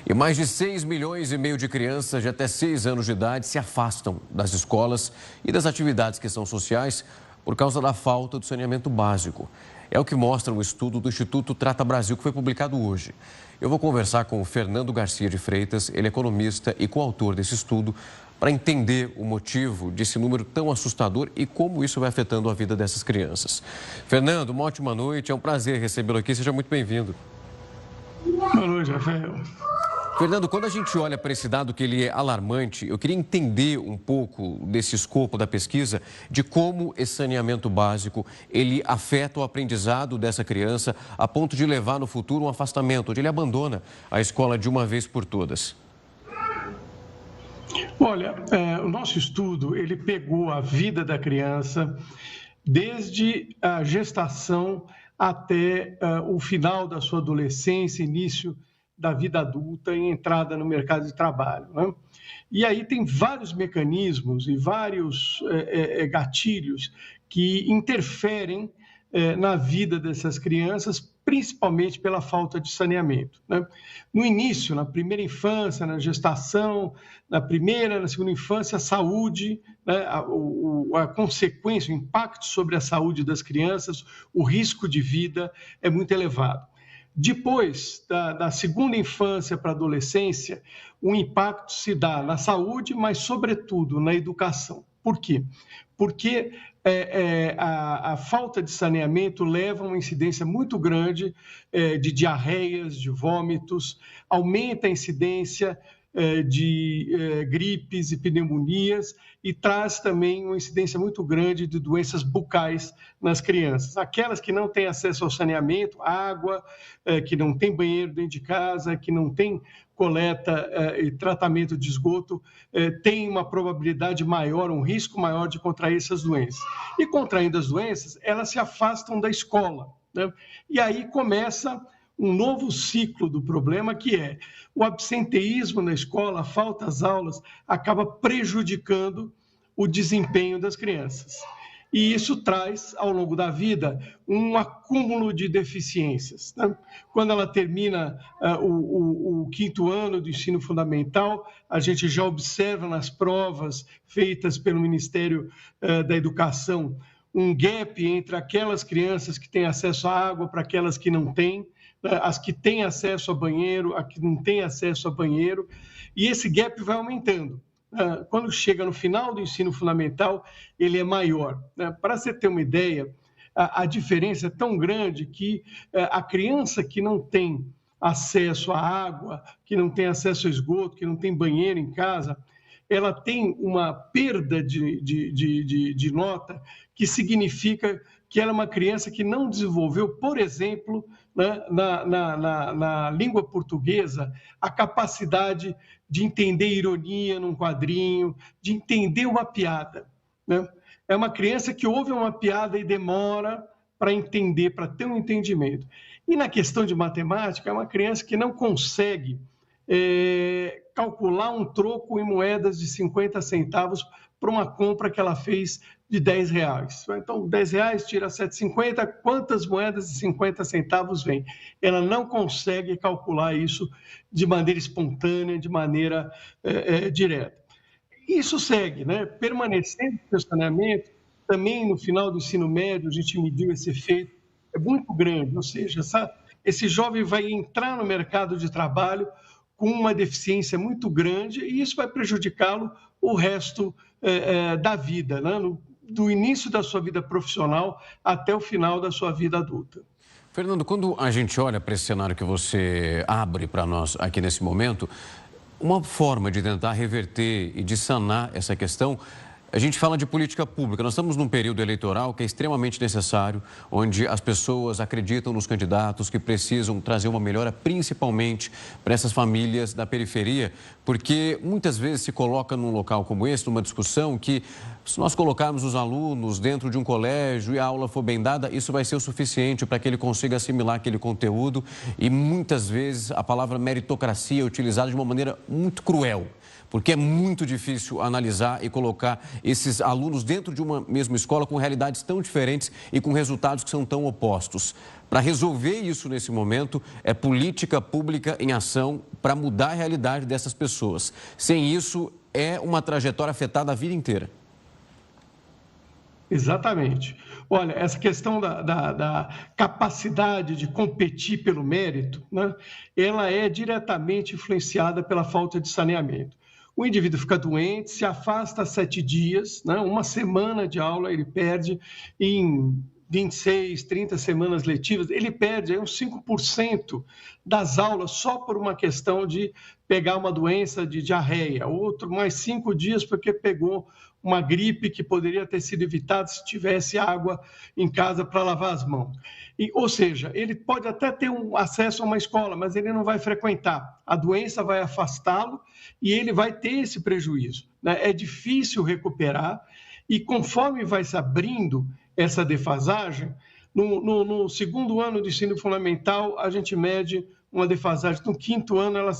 E mais de 6,5 milhões de crianças de até 6 anos de idade se afastam das escolas e das atividades que são sociais por causa da falta do saneamento básico. É o que mostra um estudo do Instituto Trata Brasil, que foi publicado hoje. Eu vou conversar com o Fernando Garcia de Freitas, ele é economista e coautor desse estudo, para entender o motivo desse número tão assustador e como isso vai afetando a vida dessas crianças. Fernando, uma ótima noite, é um prazer recebê-lo aqui, seja muito bem-vindo. Boa noite, Rafael. Fernando, quando a gente olha para esse dado que ele é alarmante, eu queria entender um pouco desse escopo da pesquisa, de como esse saneamento básico, ele afeta o aprendizado dessa criança a ponto de levar no futuro um afastamento, onde ele abandona a escola de uma vez por todas. Olha, o nosso estudo, ele pegou a vida da criança desde a gestação até o final da sua adolescência, início da vida adulta e entrada no mercado de trabalho, né? E aí tem vários mecanismos e vários gatilhos que interferem na vida dessas crianças, principalmente pela falta de saneamento, né? No início, na primeira infância, na gestação, na segunda infância, a saúde, né? a consequência, o impacto sobre a saúde das crianças, o risco de vida é muito elevado. Depois da segunda infância para a adolescência, o impacto se dá na saúde, mas, sobretudo, na educação. Por quê? Porque a falta de saneamento leva a uma incidência muito grande de diarreias, de vômitos, aumenta a incidência de gripes e pneumonias e traz também uma incidência muito grande de doenças bucais nas crianças. Aquelas que não têm acesso ao saneamento, água, que não tem banheiro dentro de casa, que não tem coleta e tratamento de esgoto, tem uma probabilidade maior, um risco maior de contrair essas doenças. E contraindo as doenças, elas se afastam da escola, né? E aí começa um novo ciclo do problema, que é o absenteísmo na escola, a falta às aulas, acaba prejudicando o desempenho das crianças. E isso traz, ao longo da vida, um acúmulo de deficiências, né? Quando ela termina o quinto ano do ensino fundamental, a gente já observa nas provas feitas pelo Ministério da Educação um gap entre aquelas crianças que têm acesso à água para aquelas que não têm, as que têm acesso a banheiro, as que não têm acesso a banheiro, e esse gap vai aumentando. Quando chega no final do ensino fundamental, ele é maior. Para você ter uma ideia, a diferença é tão grande que a criança que não tem acesso à água, que não tem acesso ao esgoto, que não tem banheiro em casa, ela tem uma perda de nota, que significa que ela é uma criança que não desenvolveu, por exemplo, né, na língua portuguesa, a capacidade de entender ironia num quadrinho, de entender uma piada, né? É uma criança que ouve uma piada e demora para entender, para ter um entendimento. E na questão de matemática, é uma criança que não consegue calcular um troco em moedas de 50 centavos para uma compra que ela fez de R$10. Então, R$10 tira 7,50, quantas moedas de 50 centavos vem? Ela não consegue calcular isso de maneira espontânea, de maneira direta. Isso segue, né? Permanecendo o saneamento, também no final do ensino médio, a gente mediu esse efeito, é muito grande, ou seja, esse jovem vai entrar no mercado de trabalho com uma deficiência muito grande e isso vai prejudicá-lo o resto da vida, né? Do início da sua vida profissional até o final da sua vida adulta. Fernando, quando a gente olha para esse cenário que você abre para nós aqui nesse momento, uma forma de tentar reverter e de sanar essa questão, a gente fala de política pública. Nós estamos num período eleitoral que é extremamente necessário, onde as pessoas acreditam nos candidatos que precisam trazer uma melhora, principalmente para essas famílias da periferia, porque muitas vezes se coloca num local como esse, numa discussão que Se nós colocarmos os alunos dentro de um colégio e a aula for bem dada, isso vai ser o suficiente para que ele consiga assimilar aquele conteúdo. E muitas vezes a palavra meritocracia é utilizada de uma maneira muito cruel, porque é muito difícil analisar e colocar esses alunos dentro de uma mesma escola com realidades tão diferentes e com resultados que são tão opostos. Para resolver isso nesse momento, é política pública em ação para mudar a realidade dessas pessoas. Sem isso, é uma trajetória afetada a vida inteira. Exatamente. Olha, essa questão da capacidade de competir pelo mérito, né, ela é diretamente influenciada pela falta de saneamento. O indivíduo fica doente, se afasta 7 dias, né, uma semana de aula ele perde em 26, 30 semanas letivas, ele perde aí uns 5% das aulas só por uma questão de pegar uma doença de diarreia, outro mais 5 dias porque pegou uma gripe que poderia ter sido evitada se tivesse água em casa para lavar as mãos. Ou seja, ele pode até ter um acesso a uma escola, mas ele não vai frequentar. A doença vai afastá-lo e ele vai ter esse prejuízo, né? É difícil recuperar e conforme vai se abrindo essa defasagem, no segundo ano do ensino fundamental, a gente mede uma defasagem. No quinto ano, ela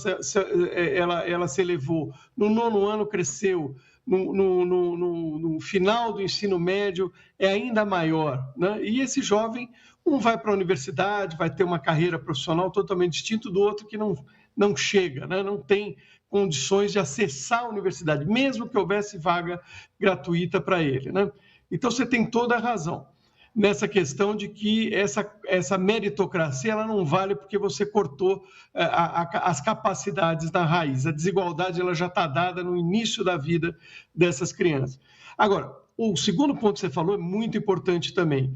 se elevou. No nono ano, cresceu. No final do ensino médio, é ainda maior, né? E esse jovem, um vai para a universidade, vai ter uma carreira profissional totalmente distinta do outro que não chega, né? Não tem condições de acessar a universidade, mesmo que houvesse vaga gratuita para ele, né? Então, você tem toda a razão nessa questão de que essa meritocracia ela não vale porque você cortou as capacidades na raiz. A desigualdade ela já está dada no início da vida dessas crianças. Agora, o segundo ponto que você falou é muito importante também.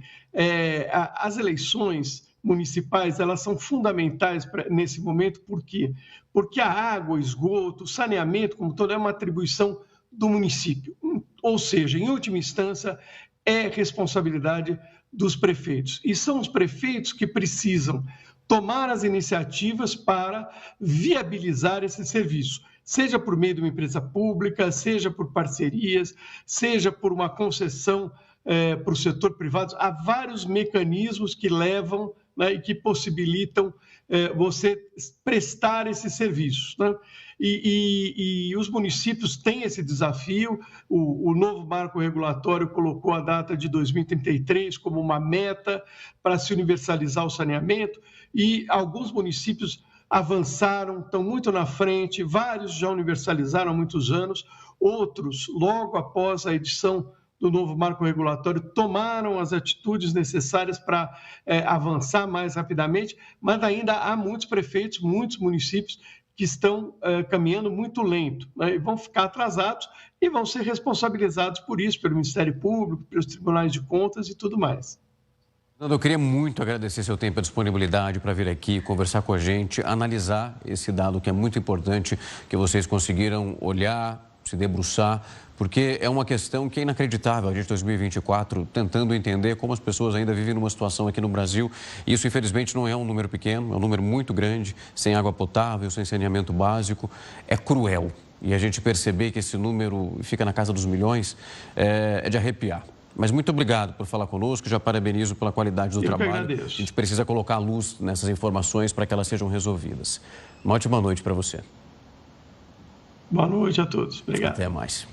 As eleições municipais elas são fundamentais nesse momento, por quê? Porque a água, o esgoto, o saneamento, como todo, é uma atribuição do município. Ou seja, em última instância, é responsabilidade dos prefeitos. E são os prefeitos que precisam tomar as iniciativas para viabilizar esse serviço, seja por meio de uma empresa pública, seja por parcerias, seja por uma concessão para o setor privado. Há vários mecanismos que levam, né, e que possibilitam você prestar esses serviços, né? E os municípios têm esse desafio. O novo marco regulatório colocou a data de 2033 como uma meta para se universalizar o saneamento e alguns municípios avançaram, estão muito na frente, vários já universalizaram há muitos anos, outros, logo após a edição do novo marco regulatório, tomaram as atitudes necessárias para avançar mais rapidamente, mas ainda há muitos prefeitos, muitos municípios que estão caminhando muito lento, né? E vão ficar atrasados e vão ser responsabilizados por isso, pelo Ministério Público, pelos tribunais de contas e tudo mais. Eu queria muito agradecer seu tempo e disponibilidade para vir aqui conversar com a gente, analisar esse dado que é muito importante, que vocês conseguiram olhar, se debruçar, porque é uma questão que é inacreditável. A gente, em 2024, tentando entender como as pessoas ainda vivem numa situação aqui no Brasil. Isso, infelizmente, não é um número pequeno, é um número muito grande, sem água potável, sem saneamento básico. É cruel. E a gente perceber que esse número fica na casa dos milhões é de arrepiar. Mas muito obrigado por falar conosco, já parabenizo pela qualidade do trabalho. Agradeço. A gente precisa colocar luz nessas informações para que elas sejam resolvidas. Uma ótima noite para você. Boa noite a todos. Obrigado. Até mais.